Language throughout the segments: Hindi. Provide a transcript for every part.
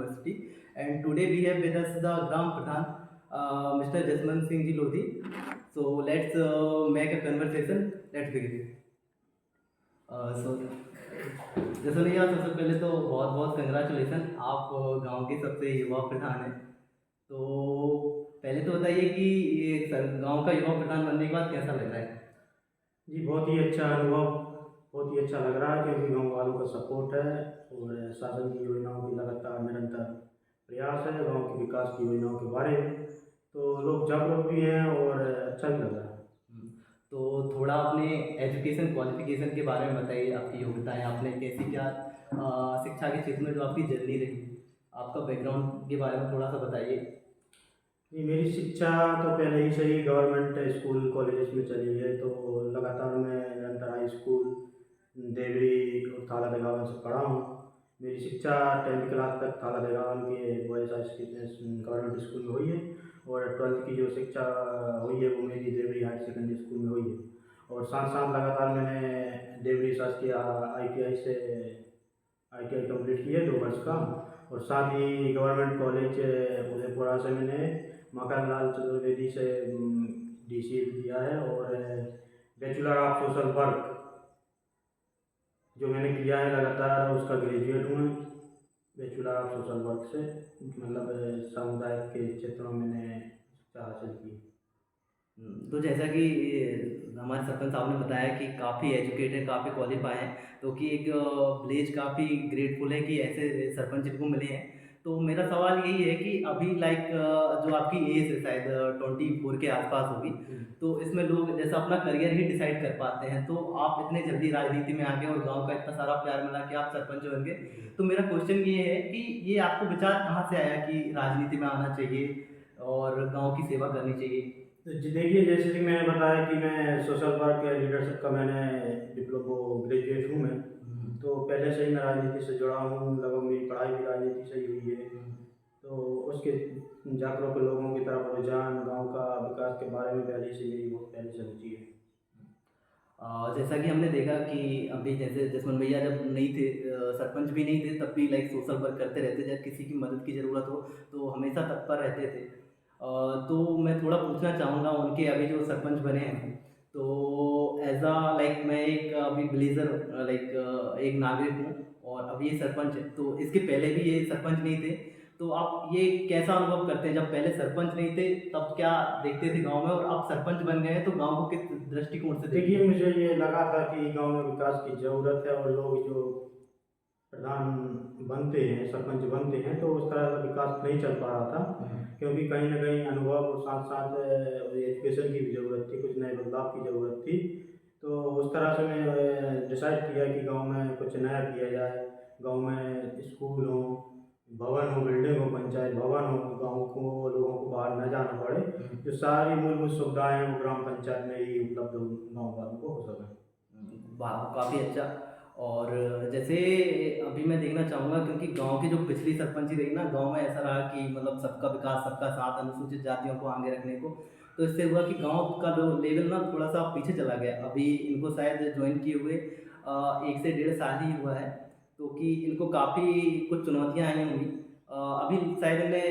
University, and today we have with us the Gram Pradhan, Mr. Jasmant Singh Ji Lodhi. So let's make a conversation. Let's begin. So जैसे भैया सबसे पहले तो बहुत बहुत कंग्रेचुलेसन, आप गांव के सबसे युवा प्रधान हैं। तो पहले तो बताइए कि ये गांव का युवा प्रधान बनने के बाद कैसा लग रहा है? जी, बहुत ही अच्छा अनुभव, बहुत ही अच्छा लग रहा है क्योंकि गाँव वालों का सपोर्ट है और शासन की योजनाओं की लगातार निरंतर प्रयास है गाँव के विकास की योजनाओं के बारे में। तो लोग जागरूक भी हैं और अच्छा भी लग रहा है। तो थोड़ा अपने एजुकेशन क्वालिफिकेशन के बारे में बताइए, आपकी योग्यताएं, आपने कैसी क्या शिक्षा के क्षेत्र में जो आपकी जर्नी रही, आपका बैकग्राउंड के बारे में थोड़ा सा बताइए। जी, मेरी शिक्षा तो पहले ही से ही गवर्नमेंट स्कूल कॉलेजेस में चली है, तो लगातार मैं निरंतर हाई स्कूल देवरी और थाला देगावन से पढ़ा हूँ। मेरी शिक्षा 10th क्लास तक थाला देगावन के बॉयज़ गवर्नमेंट स्कूल में हुई है और 12th की जो शिक्षा हुई है वो मेरी देवरी हायर सेकेंडरी स्कूल में हुई है। और साथ साथ लगातार मैंने देवरी शासकीय ITI कंप्लीट की है 2 वर्ष का, और साथ ही गवर्नमेंट कॉलेज उदयपुरा से मैंने मकान लाल चतुर्वेदी से DCA किया है और बैचलर ऑफ सोशल वर्क जो मैंने किया है लगातार उसका ग्रेजुएट हूँ मैं बैचलर ऑफ सोशल वर्क से, मतलब सामुदायिक के क्षेत्रों में मैंने शिक्षा हासिल की। तो जैसा कि हमारे सरपंच साहब ने बताया कि काफ़ी एजुकेटेड, काफ़ी क्वालिफाई हैं, तो कि एक विलेज काफ़ी ग्रेटफुल है कि ऐसे सरपंच इनको मिले हैं। तो मेरा सवाल यही है कि अभी लाइक जो आपकी एज है शायद 24 के आसपास होगी, तो इसमें लोग जैसा अपना करियर ही डिसाइड कर पाते हैं, तो आप इतने जल्दी राजनीति में आ गए और गांव का इतना सारा प्यार मिला कि आप सरपंच बन गए। तो मेरा क्वेश्चन ये है कि ये आपको विचार कहाँ से आया कि राजनीति में आना चाहिए और गांव की सेवा करनी चाहिए? तो जी देखिए, जैसे कि मैंने बताया कि मैं सोशल वर्क या लीडरशिप का मैंने डिप्लोमा ग्रेजुएट हूँ मैं, तो पहले से ही मैं राजनीति से जुड़ा हूँ, लगभग मेरी पढ़ाई भी राजनीति से ही हुई है। तो उसके जागरूक लोगों की तरफ रुझान, गांव का विकास के बारे में पहले से मेरी बहुत पहले से रुचि है। जैसा कि हमने देखा कि अभी जैसे जसवंत भैया जब नहीं थे, सरपंच भी नहीं थे, तब भी लाइक सोशल वर्क करते रहते, जब किसी की मदद की ज़रूरत हो तो हमेशा तत्पर रहते थे। तो मैं थोड़ा पूछना चाहूँगा उनके अभी जो सरपंच बने हैं, तो एज अ लाइक मैं एक अभी विलेजर लाइक एक नागरिक हूँ और अभी ये सरपंच है, तो इसके पहले भी ये सरपंच नहीं थे। तो आप ये कैसा अनुभव करते हैं, जब पहले सरपंच नहीं थे तब क्या देखते थे गांव में, और आप सरपंच बन गए हैं तो गांव को किस दृष्टिकोण से देखते देखिए, हैं? मुझे ये लगा था कि गांव में विकास की ज़रूरत है और लोग जो प्रधान बनते हैं, सरपंच बनते हैं, तो उस तरह का विकास नहीं चल पा रहा था क्योंकि कहीं न कहीं अनुभव और साथ-साथ एजुकेशन की भी ज़रूरत थी, कुछ नए बदलाव की ज़रूरत थी। तो उस तरह से मैं डिसाइड किया कि गाँव में कुछ नया किया जाए, गाँव में स्कूल हो, भवन हो, बिल्डिंग हो, पंचायत भवन हो, गाँव को लोगों को बाहर न जाना पड़े, जो सारी मूलभूत सुविधाएँ हैं वो ग्राम पंचायत में ही उपलब्ध गाँव वालों को हो सकें। वाह! काफ़ी अच्छा। और जैसे अभी मैं देखना चाहूँगा, क्योंकि गाँव की जो पिछली सरपंची रही ना, गाँव में ऐसा रहा कि मतलब सबका विकास, सबका साथ, अनुसूचित जातियों को आगे रखने को, तो इससे हुआ कि गाँव का जो लेवल ना थोड़ा-सा पीछे चला गया। अभी इनको शायद जॉइन किए हुए 1 से डेढ़ साल ही हुआ है, तो कि इनको काफ़ी कुछ चुनौतियाँ आई होंगी। अभी शायद इन्होंने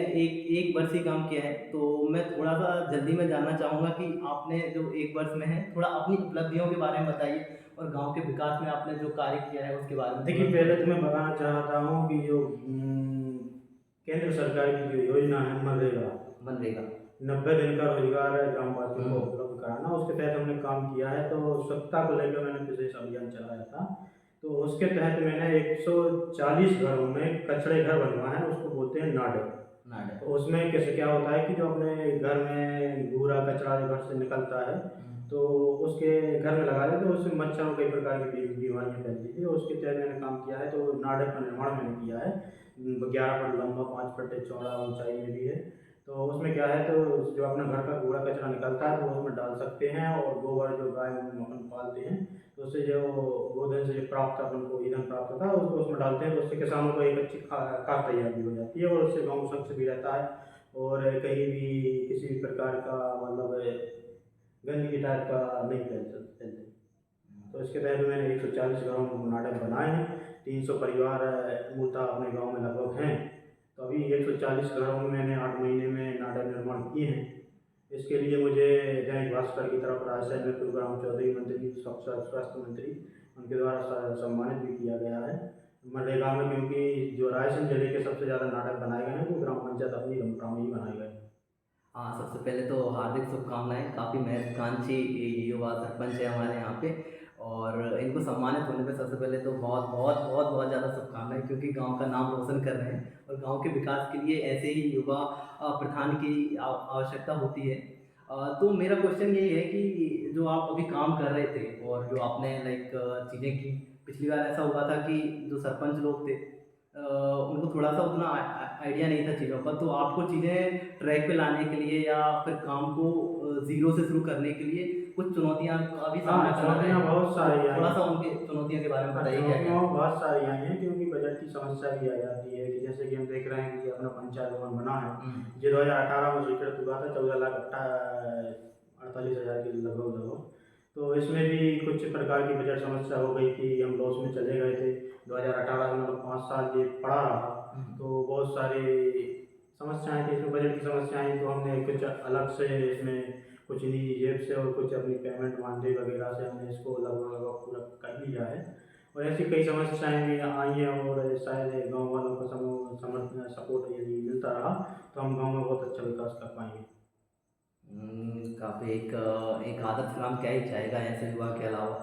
एक वर्ष ही काम किया है, तो मैं थोड़ा-सा जल्दी में जानना चाहूँगा कि आपने जो 1 वर्ष में है, थोड़ा अपनी उपलब्धियों के बारे में बताइए और गाँव के विकास में आपने जो कार्य किया है उसके बारे में देखिए, थोड़ा-सा पहले तो बताइए। मैं बताना चाहता हूँ कि जो केंद्र सरकार की जो योजना है मनरेगा, मनरेगा। 90 दिन का रोजगार है ग्रामवासियों को उपलब्ध कराना, उसके तहत हमने काम किया है। तो स्वच्छता को लेकर मैंने विशेष अभियान चलाया था। तो उसके तहत मैंने 140 घरों में कचड़े घर बनवाए हैं, उसको बोलते हैं नाडे। नाडर। तो उसमें कैसे क्या होता है कि जो अपने घर में कूड़ा कचरा जो घर से निकलता है, तो उसके घर में लगा देते, तो उससे मच्छरों कई प्रकार की बीमारियाँ फैलती थी, और उसके तहत मैंने काम किया है। तो नाटक का निर्माण मैंने किया है, 11 फुट लंबा, 5 फुट चौड़ा ऊंचाई में भी है। तो उसमें क्या है, तो जो अपना घर का कूड़ा कचरा निकलता है तो वो उसमें डाल सकते हैं, और गोबर जो गाय अपन पालते हैं तो उससे जो गोधन से जो प्राप्त अपन को ईंधन प्राप्त होता है उसको उसमें डालते हैं, तो उससे किसानों को एक अच्छी खाद तैयार भी हो जाती है और उससे गाँव स्वच्छ भी रहता है, और कहीं भी किसी भी प्रकार का मतलब गंदगी टाइप का नहीं फैलते। तो इसके तहत मैंने 140 गाँव नाटक बनाए हैं, 300 परिवार मूलतः अपने गाँव में लगभग हैं। तो अभी 140 घरों में मैंने 8 महीने में नाला निर्माण किए हैं। इसके लिए मुझे दैनिक भास्कर की तरफ रायसेन में प्रभुराम चौधरी मंत्री, स्वास्थ्य मंत्री, उनके द्वारा सम्मानित भी किया गया है मनरेगा में, क्योंकि जो रायसेन जिले के सबसे ज़्यादा नाटक बनाए गए हैं वो ग्राम पंचायत अपनी रमपुरा में ही बनाए गए हैं। हाँ, सबसे पहले तो हार्दिक शुभकामनाएँ, काफ़ी महत्वाकांक्षी युवा सरपंच है हमारे यहाँ पे, और इनको सम्मानित होने पे सबसे पहले तो बहुत बहुत बहुत बहुत ज़्यादा शुभकामनाएँ, क्योंकि गाँव का नाम रोशन कर रहे हैं और गाँव के विकास के लिए ऐसे ही युवा प्रधान की आवश्यकता होती है। तो मेरा क्वेश्चन यही है कि जो आप अभी काम कर रहे थे और जो आपने लाइक चीज़ें की, पिछली बार ऐसा हुआ था कि जो सरपंच लोग थे उनको थोड़ा-सा उतना आइडिया नहीं था चीज़ों का, तो आपको चीज़ें ट्रैक पे लाने के लिए या फिर काम को ज़ीरो से शुरू करने के लिए कुछ चुनौतियाँ का भी हाँ, सामना करना पड़ा चुनौतियाँ बहुत सारी तो आई थोड़ा-सा हैं। उनके चुनौतियों के बारे में हाँ, बताइए क्या-क्या? चुनौतियाँ बहुत सारी आई हैं, क्योंकि बजट की समस्या भी आ जाती है कि जैसे कि हम देख रहे हैं कि अपना पंचायत भवन बना है, हुँ। जो 2018 में स्वीकृत हुआ था 14,48,000 के लगभग। तो इसमें भी कुछ प्रकार की बजट समस्या हो गई कि हम लॉस में चले गए थे। 2018 में मतलब 5 साल ये पड़ा रहा, हुँ। तो बहुत सारी समस्याएँ थी इसमें, बजट की समस्याएँ, तो हमने कुछ अलग से इसमें कुछ निजी जेब से और कुछ अपनी पेमेंट मानदेय वगैरह से हमने इसको लगभग पूरा कर लिया है। और ऐसी कई समस्याएँ भी आई हैं, और शायद गाँव वालों का समर्थन सपोर्ट यदि मिलता रहा तो हम गाँव में बहुत अच्छा विकास कर पाएँगे। काफ़ी एक आदर्श ग्राम क्या ही चाहेगा ऐसे युवा के अलावा।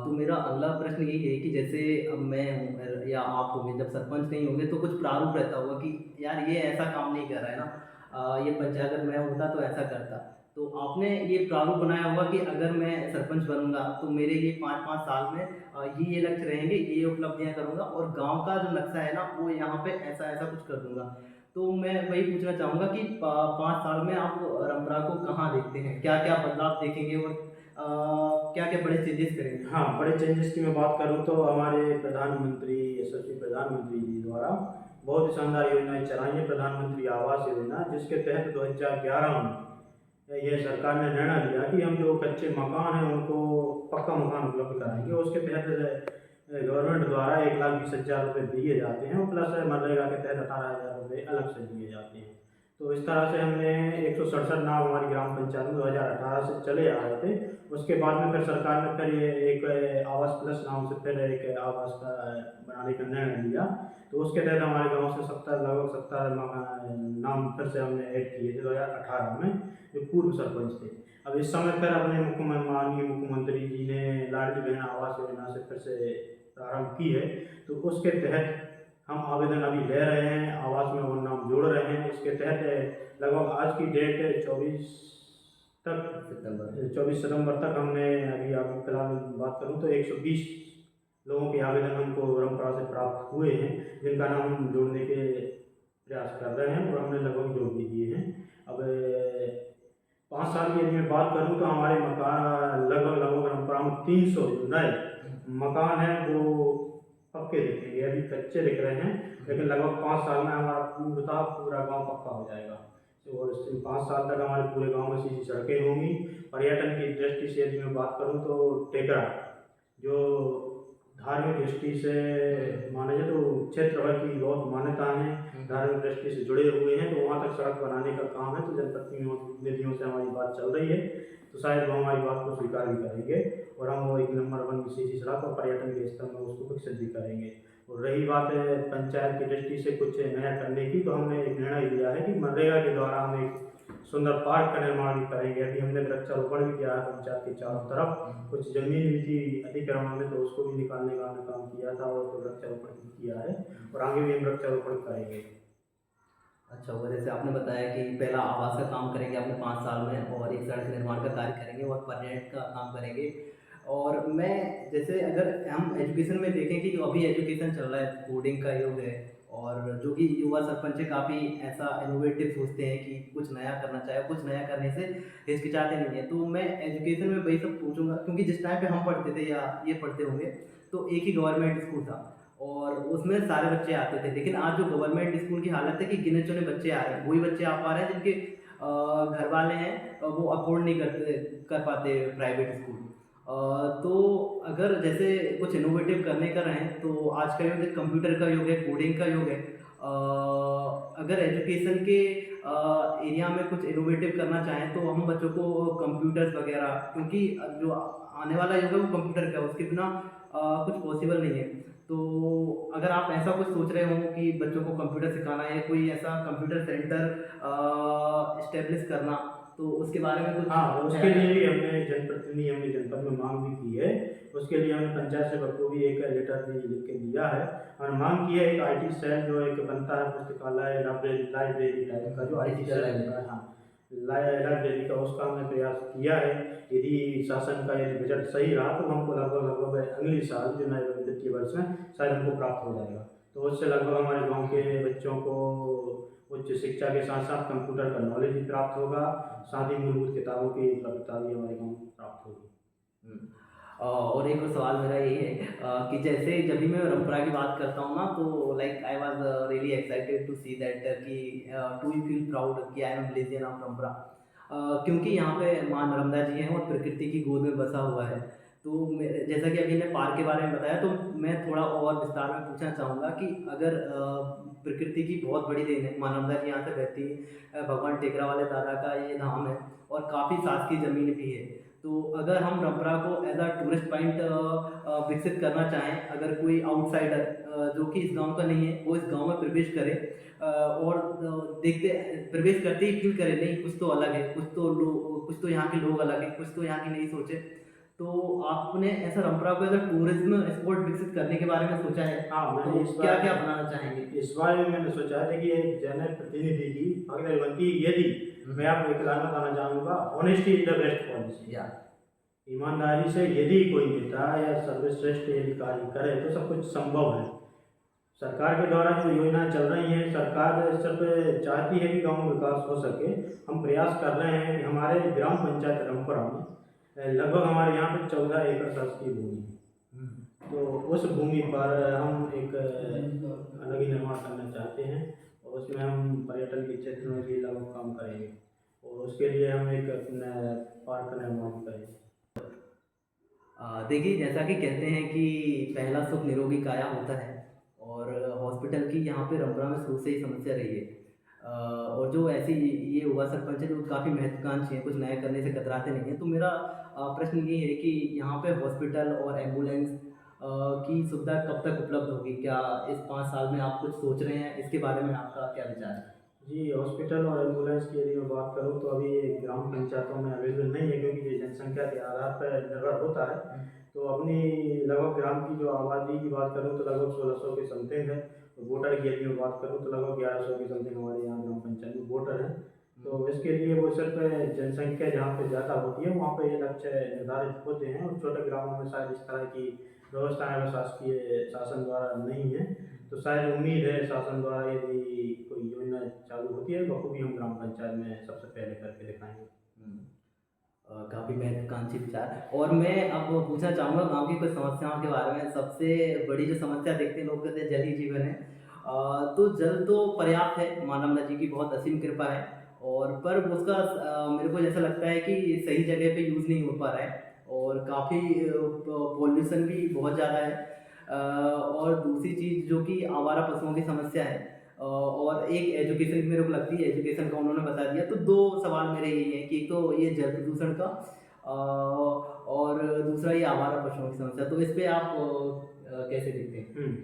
तो मेरा अगला प्रश्न यही है कि जैसे अब मैं हूँ या आप होंगे, जब सरपंच नहीं होंगे तो कुछ प्रारूप रहता होगा कि यार ये ऐसा काम नहीं कर रहा है ना, ये पंचायत अगर मैं होता तो ऐसा करता। तो आपने ये प्रारूप बनाया होगा कि अगर मैं सरपंच बनूँगा तो मेरे ये 5-5 साल में ये लक्ष्य रहेंगे, ये उपलब्धियाँ करूँगा और गाँव का जो नक्शा है ना वो यहाँ पे ऐसा-ऐसा कुछ कर दूँगा। तो मैं वही पूछना चाहूँगा कि 5 साल में आप रंभरा को कहाँ देखते हैं? क्या-क्या बदलाव देखेंगे और क्या-क्या बड़े चेंजेस करेंगे? हाँ, बड़े चेंजेस की मैं बात करूँ तो हमारे प्रधानमंत्री, यशस्वी प्रधानमंत्री जी द्वारा बहुत ही शानदार योजनाएँ चलाई हैं। प्रधानमंत्री आवास योजना, जिसके तहत 2011 में ये सरकार ने निर्णय लिया कि हम जो कच्चे मकान हैं उनको पक्का मकान उपलब्ध कराएँगे। उसके तहत गवर्नमेंट द्वारा 1,20,000 रुपये दिए जाते हैं, और प्लस मनरेगा के तहत 18,000 रुपये अलग से दिए जाते हैं। तो इस तरह से हमने 167 नाम हमारी ग्राम पंचायत में 2018 से चले आ रहे थे। उसके बाद में फिर सरकार ने फिर ये एक आवास प्लस नाम से फिर एक आवास का बनाने का निर्णय लिया। तो उसके तहत हमारे गाँव से 70 लगभग 70 नाम फिर से हमने ऐड किए थे 2018 में, जो पूर्व सरपंच थे। अब इस समय फिर अपने माननीय मुख्यमंत्री जी ने लाडली बहन आवास योजना से फिर से प्रारंभ की है। तो उसके तहत हम आवेदन अभी ले रहे हैं, आवास में वो नाम जोड़ रहे हैं। उसके तहत लगभग आज की डेट 24 सितंबर तक हमने अभी आपको फिलहाल बात करूँ तो 120 लोगों के आवेदन हमको रमपुरा से प्राप्त हुए हैं, जिनका नाम हम जोड़ने के प्रयास कर रहे हैं, और हमने लगभग जोड़ भी दिए हैं। अब 5 साल की यदि मैं बात करूँ तो हमारे मकान लगभग रमपुरा में 300 जो नए मकान हैं वो पक्के दिखेंगे। अभी कच्चे दिख रहे हैं, लेकिन लगभग 5 साल में हमारा पूरा गाँव पक्का हो जाएगा। और इससे 5 साल तक हमारे पूरे गाँव में सीधी सड़कें होंगी। पर्यटन की दृष्टि से यदि मैं बात करूँ तो टेकरा, जो धार्मिक दृष्टि से माना जाए तो क्षेत्र भर की बहुत मान्यताएँ हैं, धार्मिक दृष्टि से जुड़े हुए हैं, तो वहाँ तक सड़क बनाने का काम है। तो जनप्रतिनिधियों से हमारी बात चल रही है, तो शायद वो हमारी बात को स्वीकार भी करेंगे, और हम वो 1 नंबर 1 की सीधी सड़क और पर्यटन के स्तर में उसको विकसित भी करेंगे। और रही बात पंचायत की दृष्टि से कुछ नया करने की, तो हमने एक निर्णय लिया है कि मनरेगा के द्वारा हम एक सुंदर पार्क का निर्माण भी करेंगे। अभी हमने वृक्षारोपण भी किया है पंचायत के चारों तरफ। कुछ ज़मीन भी थी अतिक्रमण में, तो उसको भी निकालने का हमने काम किया था, और उसको वृक्षारोपण भी किया है, और आगे भी हम वृक्षारोपण करेंगे। अच्छा, वो जैसे आपने बताया कि पहला आवास का काम करेंगे आपने 5 साल में और एक सड़क निर्माण का कार्य करेंगे और पर्यटन का काम करेंगे। और मैं जैसे अगर हम एजुकेशन में देखें कि जो अभी एजुकेशन चल रहा है, कोडिंग का युग है और जो कि युवा सरपंच है काफ़ी ऐसा इनोवेटिव सोचते हैं कि कुछ नया करना चाहे, कुछ नया करने से हिचकिचाते नहीं हैं। तो मैं एजुकेशन में वही सब पूछूँगा, क्योंकि जिस टाइम पे हम पढ़ते थे या ये पढ़ते होंगे, तो एक ही गवर्नमेंट स्कूल था और उसमें सारे बच्चे आते थे। लेकिन आज जो गवर्नमेंट स्कूल की हालत है कि गिने-चुने बच्चे आ रहे हैं। वही बच्चे आ पा रहे हैं जिनके घर वाले हैं वो अफ़ोर्ड नहीं कर पाते प्राइवेट स्कूल। तो अगर जैसे कुछ इनोवेटिव करने का रहें तो आज का युग कंप्यूटर का युग है, कोडिंग का युग है। अगर एजुकेशन के एरिया में कुछ इनोवेटिव करना चाहें तो हम बच्चों को कंप्यूटर्स वगैरह, क्योंकि जो आने वाला युग है वो कंप्यूटर का है, उसके बिना कुछ पॉसिबल नहीं है। तो अगर आप ऐसा कुछ सोच रहे हो कि बच्चों को कंप्यूटर सिखाना है, कोई ऐसा कंप्यूटर सेंटर इस्टेब्लिश करना, तो उसके बारे में कुछ हाँ, उसके है? लिए भी हमने जनप्रतिनिधि हमने जनपद में मांग भी की है। उसके लिए हमने पंचायत सेवक को भी एक लेटर भी लिख के दिया है और मांग की है एक आईटी सेल जो एक बनता है पुस्तकालय लाइब्रेरी टाइप का जो आईटी डिजिटल सेल लाइब्रेरी। बनता है। हाँ, लाइब्रेरी का उसका हमने प्रयास किया है। यदि शासन का यदि बजट सही रहा तो हमको लगभग लगभग अगले साल जो नए वित्तीय वर्ष में शायद हमको प्राप्त हो जाएगा। तो उससे लगभग हमारे गांव के बच्चों को उच्च शिक्षा के साथ साथ कंप्यूटर का नॉलेज भी प्राप्त होगा, साथ ही मूलभूत किताबों की उपलब्धता भी हमारे गाँव में प्राप्त होगी। हुँ। और एक और सवाल मेरा यही है कि जैसे जब भी मैं रंपरा की बात करता हूँ ना, तो like I was really excited to see that कि टू यू फील प्राउड कि आई एम विलेजियन ऑफ रंपरा। क्योंकि यहाँ पे माँ नर्मदा जी हैं और प्रकृति की गोद में बसा हुआ है। तो मैं, जैसा कि अभी ने पार्क के बारे में बताया, तो मैं थोड़ा और विस्तार में पूछना चाहूँगा कि अगर प्रकृति की बहुत बड़ी देन है, माँ नर्मदा जी यहाँ से बहती है, भगवान टेकरा वाले दादा का ये धाम है और काफ़ी शासकीय ज़मीन भी है। तो अगर हम रंपरा को एज अ टूरिस्ट पॉइंट विकसित करना चाहें, अगर कोई आउटसाइडर जो कि इस गांव का नहीं है वो इस गांव में प्रवेश करे और देखते प्रवेश करते ही फील करे नहीं कुछ तो अलग है, कुछ तो यहाँ के लोग अलग है, कुछ तो यहाँ की नई सोचे, तो आपने ऐसा रंपरा को एज अ टूरिज्म स्पॉट विकसित करने के बारे में सोचा है? हाँ, तो मैंने क्या क्या बनाना चाहेंगे? इस बारे में मैंने सोचा है। देखिए, जनप्रतिनिधि की भागीदारी बनती है यदि मैं आपको एक लाइन बताना चाहूँगा, honesty is the best policy. या ईमानदारी से यदि कोई नेता या सर्वश्रेष्ठ यदि कार्य करे तो सब कुछ संभव है। सरकार के द्वारा जो योजनाएं चल रही हैं, सरकार सिर्फ चाहती है कि गांव में विकास हो सके। हम प्रयास कर रहे हैं कि हमारे ग्राम पंचायत रंपरा में लगभग हमारे यहाँ पे 14 एकड़ शासकीय भूमि है। तो उस भूमि पर हम एक अलग ही निर्माण करना चाहते हैं और उसमें हम पर्यटन के क्षेत्र में भी लगभग काम करेंगे और उसके लिए हम एक अपना पार्क का निर्माण करेंगे। देखिए, जैसा कि कहते हैं कि पहला सुख निरोगी काया होता है, और हॉस्पिटल की यहाँ पे रंपरा में शुरू से ही समस्या रही है। और जो ऐसी ये युवा सरपंच है जो काफ़ी महत्वाकांक्षी हैं, कुछ नया करने से कतराते नहीं हैं। तो मेरा प्रश्न ये है कि यहाँ पे हॉस्पिटल और एम्बुलेंस की सुविधा कब तक उपलब्ध होगी? क्या इस 5 साल में आप कुछ सोच रहे हैं? इसके बारे में आपका क्या विचार है? जी, हॉस्पिटल और एम्बुलेंस की यदि मैं बात करूँ तो अभी ये ग्राम पंचायतों में अवेलेबल नहीं है क्योंकि ये जनसंख्या के आधार पर निर्भर होता है। तो अपनी लगभग ग्राम की जो आबादी की बात करूँ तो लगभग 1600 के समथिंग है। तो वोटर की यदि मैं बात करूँ तो लगभग 1100 के समथिंग हमारे यहाँ ग्राम पंचायत में वोटर हैं। तो इसके लिए वो सिर्फ जनसंख्या जहाँ पे ज़्यादा होती है वहाँ पे ये लक्ष्य निर्धारित होते हैं और छोटे ग्रामों में शायद इस तरह की व्यवस्थाएं शासकीय शासन द्वारा नहीं है। तो शायद उम्मीद है शासन द्वारा यदि कोई योजना चालू होती है बखूबी हम ग्राम पंचायत में सबसे पहले करके दिखाएंगे। काफ़ी महत्वाकांक्षी विचार। और मैं अब पूछना चाहूँगा गाँव की कुछ समस्याओं के बारे में। सबसे बड़ी जो समस्या देखते हैं लोग, कहते हैं जल ही जीवन है। तो जल तो पर्याप्त है, माँ नर्मदा जी की बहुत असीम कृपा है, और पर उसका मेरे को जैसा लगता है कि सही जगह पे यूज़ नहीं हो पा रहा है, और काफ़ी पॉल्यूशन भी बहुत ज़्यादा है। और दूसरी चीज़ जो कि आवारा पशुओं की समस्या है, और एक एजुकेशन की मेरे को लगती है, एजुकेशन का उन्होंने बता दिया। तो 2 सवाल मेरे यही हैं कि एक तो ये जल प्रदूषण का, और दूसरा ये आवारा पशुओं की समस्या। तो इस पे आप कैसे देखते हैं?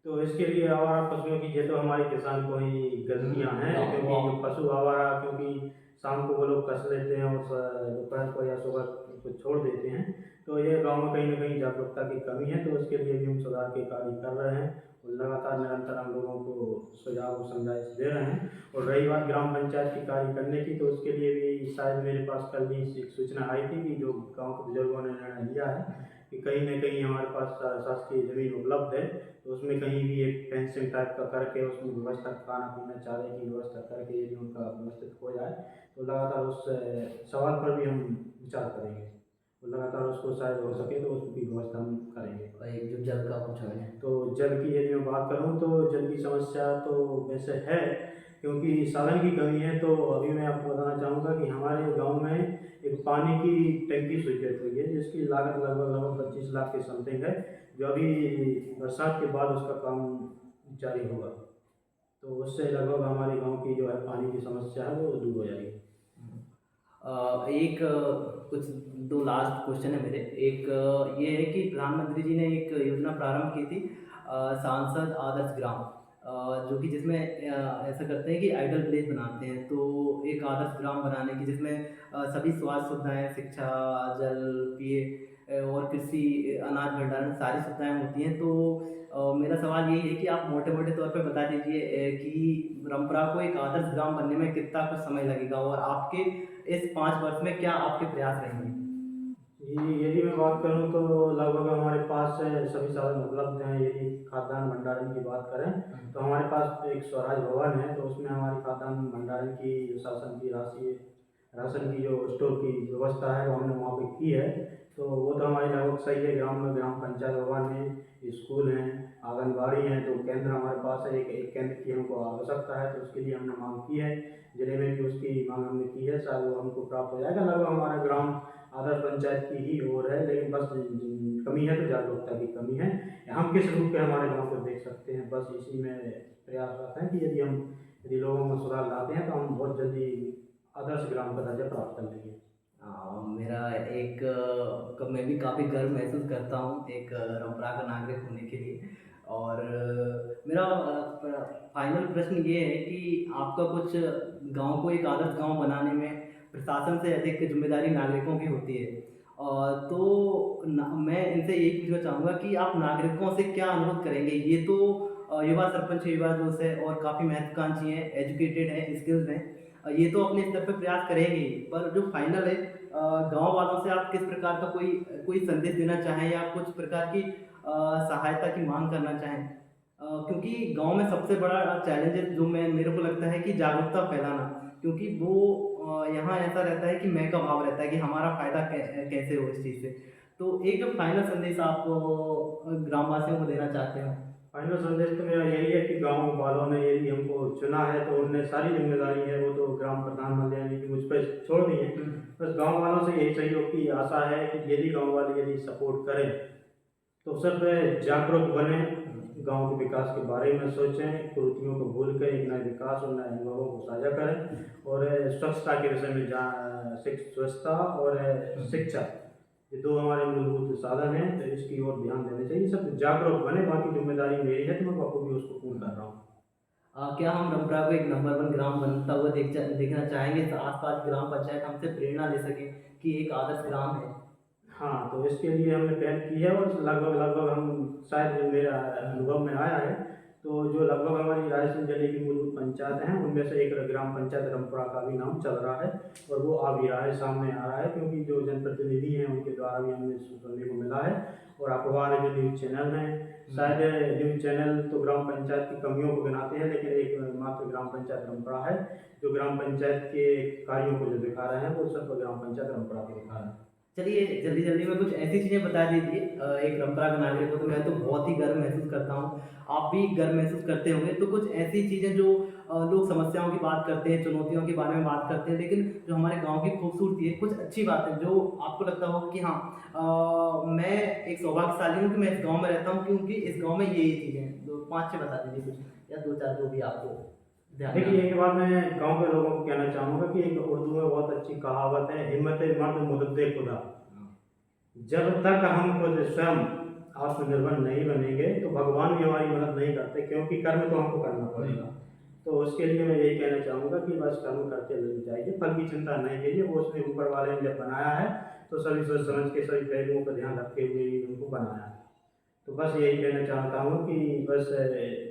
तो इसके लिए आवारा पशुओं की ये तो हमारे किसान को ही गलतियाँ हैं क्योंकि जो पशु आवारा क्योंकि शाम को वो लोग कस लेते हैं और दोपहर को या सुबह को छोड़ देते हैं। तो ये गाँव में कहीं ना कहीं जागरूकता की कमी है। तो उसके लिए भी हम सुधार के कार्य कर रहे हैं और लगातार निरंतर हम लोगों को सुझाव और समझाइश दे रहे हैं। और रही बात ग्राम पंचायत की कार्य करने की तो उसके लिए भी शायद मेरे पास कल ही एक सूचना आई थी कि जो गाँव के बुजुर्गों ने निर्णय लिया है कि कहीं न कहीं हमारे पास शासकीय ज़मीन उपलब्ध है। तो उसमें कहीं भी एक फेंसिंग टाइप का करके उसमें व्यवस्था खाना पीना चारे की व्यवस्था करके यदि उनका व्यवस्थित हो जाए तो लगातार उस सवाल पर भी हम विचार करेंगे और लगातार उसको शायद हो सके तो उसकी व्यवस्था हम करेंगे। और एक जो जल का पूछा मैंने। तो जल की यदि मैं बात करूँ तो जल की समस्या तो वैसे है क्योंकि साधन की कमी है। तो अभी मैं आपको बताना चाहूँगा कि हमारे गांव में एक पानी की टंकी स्वीकृत हुई है जिसकी लागत लगभग लगभग 25 लाख के समथिंग है जो अभी बरसात के बाद उसका काम जारी होगा। तो उससे लगभग हमारे गाँव की जो है पानी की समस्या है वो दूर हो जाएगी। एक कुछ 2 लास्ट क्वेश्चन है मेरे। एक ये है कि प्रधानमंत्री जी ने एक योजना प्रारंभ की थी, सांसद आदर्श ग्राम, जो कि जिसमें ऐसा करते हैं कि आइडल विलेज बनाते हैं। तो एक आदर्श ग्राम बनाने की जिसमें सभी स्वास्थ्य सुविधाएँ, शिक्षा, जल, पिए और कृषि, अनाज भंडारण सारी सुविधाएँ होती हैं। तो मेरा सवाल यही है कि आप मोटे-मोटे तौर पे बता दीजिए कि रामपुरा को एक आदर्श ग्राम बनने में कितना कुछ समय लगेगा और आपके इस 5 वर्ष में क्या आपके प्रयास रहेंगे? यदि मैं बात करूँ तो लगभग हमारे पास सभी साधन उपलब्ध हैं। यदि खाद्यान्न भंडारण की बात करें तो हमारे पास एक स्वराज भवन है, तो उसमें हमारी खाद्यान्न भंडारण की जो शासन की राशि राशन की जो स्टोर की व्यवस्था है वो हमने वहाँ पे की है। तो वो तो हमारी लगभग सही है। ग्राम में ग्राम पंचायत भवन है, स्कूल हैं, आंगनबाड़ी हैं, तो केंद्र हमारे पास है। एक केंद्र की हमको आवश्यकता है, तो उसके लिए हमने मांग की है। जिले में भी उसकी मांग हमने की है, शायद वो हमको प्राप्त हो जाएगा। लगभग हमारा ग्राम आदर्श पंचायत की ही ओर है, लेकिन बस कमी है तो जागरूकता की कमी है। हम किस रूप में हमारे गाँव को देख सकते हैं, बस इसी में प्रयासरत हैं कि यदि लोगों में सुधार लाते हैं तो हम बहुत जल्दी आदर्श ग्राम का दर्जा प्राप्त कर लेंगे। मेरा एक मैं भी काफ़ी गर्व महसूस करता हूँ एक रामपुरा का नागरिक होने के लिए। और मेरा फाइनल प्रश्न ये है कि आपका कुछ गाँव को एक आदर्श गाँव बनाने में प्रशासन से अधिक जिम्मेदारी नागरिकों की होती है। तो मैं इनसे यही पूछना चाहूँगा कि आप नागरिकों से क्या अनुरोध करेंगे? ये तो युवा सरपंच, युवा जोश है और काफ़ी महत्वाकांक्षी हैं, एजुकेटेड हैं, स्किल्ड हैं। ये तो अपने स्तर पे प्रयास करेंगे ही, पर जो फाइनल है, गाँव वालों से आप किस प्रकार का कोई कोई संदेश देना चाहें या कुछ प्रकार की सहायता की माँग करना चाहें? क्योंकि गाँव में सबसे बड़ा चैलेंज है जो मेरे को लगता है कि जागरूकता फैलाना। क्योंकि वो यहाँ ऐसा रहता है कि मैं का भाव रहता है कि हमारा फ़ायदा कैसे हो इस चीज़ से। तो एक जो फाइनल संदेश आप ग्रामवासियों को देना चाहते हो? फाइनल संदेश तो मेरा यही है कि गाँव वालों ने यदि हमको चुना है तो उनने सारी जिम्मेदारी है वो तो ग्राम प्रधान महोदय ने मुझ पर छोड़ दी है। बस गाँव वालों से यही सहयोग की आशा है कि यदि गाँव वाले यदि सपोर्ट करें तो सब जागरूक बने, गांव के विकास के बारे में सोचें, कुरीतियों को भूल कर एक नए विकास और नए अनुभवों को साझा करें और स्वच्छता के विषय में स्वच्छता और शिक्षा, ये दो हमारे मूलभूत साधन हैं, तो इसकी ओर ध्यान देना चाहिए। सब जागरूक बने, बाकी जिम्मेदारी मेरी है तो मैं बखूबी उसको पूर्ण कर रहा हूँ। क्या हम रामपुरा को एक नंबर 1 ग्राम बनता हुआ देखना चाहेंगे, तो आस-पास ग्राम पंचायत हमसे प्रेरणा ले सकें कि एक आदर्श ग्राम है? हाँ, तो इसके लिए हमने पहल की है और लगभग हम शायद मेरा अनुभव में आया है, तो जो लगभग हमारी रायसेन जिले की मूलभूत पंचायत हैं, उनमें से एक ग्राम पंचायत रामपुरा का भी नाम चल रहा है और वो आ भी रहा है, सामने आ रहा है, क्योंकि जो जनप्रतिनिधि हैं उनके द्वारा भी हमें सुनने को मिला है। और अखबार, जो न्यूज़ चैनल हैं, शायद न्यूज़ चैनल तो ग्राम पंचायत की कमियों को गिनाते हैं, लेकिन एक मात्र ग्राम पंचायत रामपुरा है जो ग्राम पंचायत के कार्यों को जो दिखा रहे हैं वो सब ग्राम पंचायत रामपुरा के दिखा रहे हैं। चलिए जल्दी-जल्दी में कुछ ऐसी चीज़ें बता दीजिए, एक रामपुरा का नागरिक हो तो मैं तो बहुत ही गर्व महसूस करता हूँ, आप भी गर्व महसूस करते होंगे। तो कुछ ऐसी चीज़ें जो लोग समस्याओं की बात करते हैं, चुनौतियों के बारे में बात करते हैं, लेकिन जो हमारे गाँव की खूबसूरती है, कुछ अच्छी बातें जो आपको लगता हो कि हाँ, मैं एक सौभाग्यशाली हूँ कि मैं इस गाँव में रहता हूँ क्योंकि इस गाँव में ये चीज़ें हैं। तो 5-6 बता दीजिए कुछ या 2-4 जो भी आपको ध्यान में देखिए, आए। एक बात मैं गाँव के लोगों को कहना चाहूँगा कि एक उर्दू में बहुत अच्छी कहावत है, हिम्मत मर्द मुद्दे खुदा। जब तक हम खुद स्वयं आत्मनिर्भर नहीं बनेंगे तो भगवान भी हमारी मदद नहीं करते, क्योंकि कर्म तो हमको करना पड़ेगा। तो उसके लिए मैं यही कहना चाहूँगा कि बस कर्म करते रहना चाहिए, फल की चिंता नहीं कीजिए। वो उसने ऊपर वाले ने जब बनाया है तो सभी सोच समझ के, सभी पहलुओं पर ध्यान रखते हुए ही उनको बनाया है। तो बस यही कहना चाहता हूँ कि बस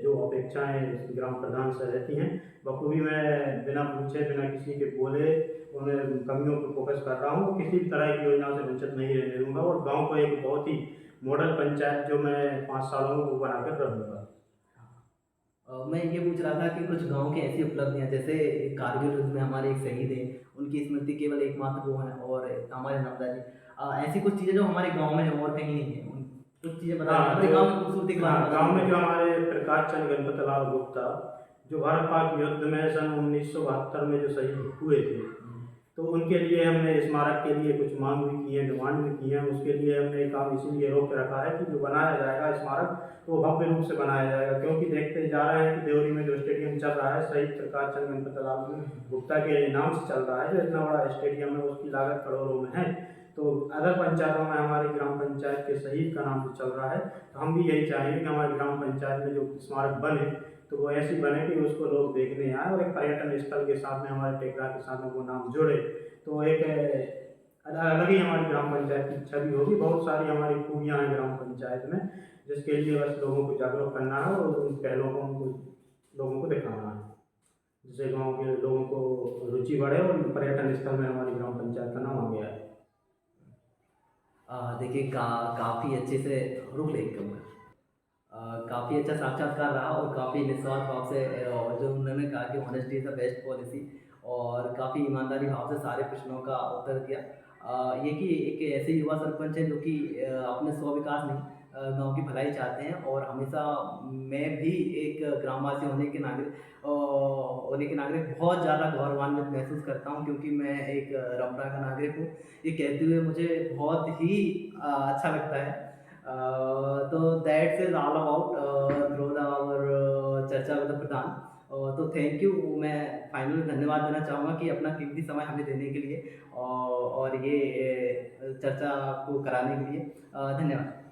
जो अपेक्षाएँ ग्राम प्रधान से रहती हैं, बखूबी मैं बिना पूछे, बिना किसी के बोले उन कमियों पर फोकस कर रहा हूँ। किसी भी तरह की योजना से वंचित नहीं रहने दूँगा और गाँव को एक बहुत ही मॉडल पंचायत जो मैं 5 सालों में वो बनाकर रहूँगा। मैं ये पूछ रहा था कि कुछ गाँव की ऐसी उपलब्धियाँ जैसे कारगिल युद्ध में हमारे एक शहीद हैं, उनकी स्मृति केवल एकमात्र वो हैं और हमारे नर्मदा जी। ऐसी कुछ चीज़ें जो हमारे गाँव में हैं और कहीं नहीं है, कुछ चीज़ें बता दीजिए हमारे गाँव की खूबसूरती के बारे में बता गाँव में दीजिए। जो हमारे प्रकाश चंद गणपत लाल गुप्ता जो भारत पाक युद्ध में सन 1972 में जो शहीद हुए थे, तो उनके लिए हमने स्मारक के लिए कुछ मांग भी की है, डिमांड भी की है। उसके लिए हमने काम इसीलिए रोक के रखा है कि जो बनाया जाएगा स्मारक, तो भव्य रूप से बनाया जाएगा, क्योंकि देखते जा रहे हैं कि देवरी में जो स्टेडियम चल रहा है शहीद प्रकाश चंद्र गणपतलाल गुप्ता के नाम से चल रहा है, जो इतना बड़ा स्टेडियम है उसकी लागत करोड़ों में है। तो अदर पंचायतों में हमारी ग्राम पंचायत के शहीद का नाम से चल रहा है, तो हम भी यही चाहेंगे कि हमारी ग्राम पंचायत में जो स्मारक बने तो वो ऐसी बने कि उसको लोग देखने आए और एक पर्यटन स्थल के साथ में हमारे टेकरा के साथ में वो नाम जुड़े। तो एक अलग ही हमारी ग्राम पंचायत की छवि होगी। बहुत सारी हमारी खूबियाँ हैं ग्राम पंचायत में, जिसके लिए बस लोगों को जागरूक करना है और उन पहलों को उनको लोगों को दिखाना है, जिससे गांव के लोगों को रुचि बढ़े और पर्यटन स्थल में हमारी ग्राम पंचायत का नाम आ गया है। देखिए काफ़ी अच्छे से रुक ले एक कमरा काफ़ी अच्छा साक्षात्कार रहा और काफ़ी निस्वार्थ भाव से और जो उन्होंने कहा कि honesty is the best policy और काफ़ी ईमानदारी भाव से सारे प्रश्नों का उत्तर दिया। ये कि एक ऐसे युवा सरपंच हैं जो कि अपने स्व-विकास नहीं गाँव की भलाई चाहते हैं और हमेशा मैं भी एक ग्रामवासी होने के नागरिक बहुत ज़्यादा गौरवान्वित महसूस करता हूँ क्योंकि मैं एक रमरा का नागरिक हूँ। ये कहते हुए मुझे बहुत ही अच्छा लगता है। तो that's is all about through the our charcha with the pradhan. तो थैंक यू मैं फाइनली धन्यवाद देना चाहूँगा कि अपना कीमती समय हमें देने के लिए और ये चर्चा को कराने के लिए धन्यवाद।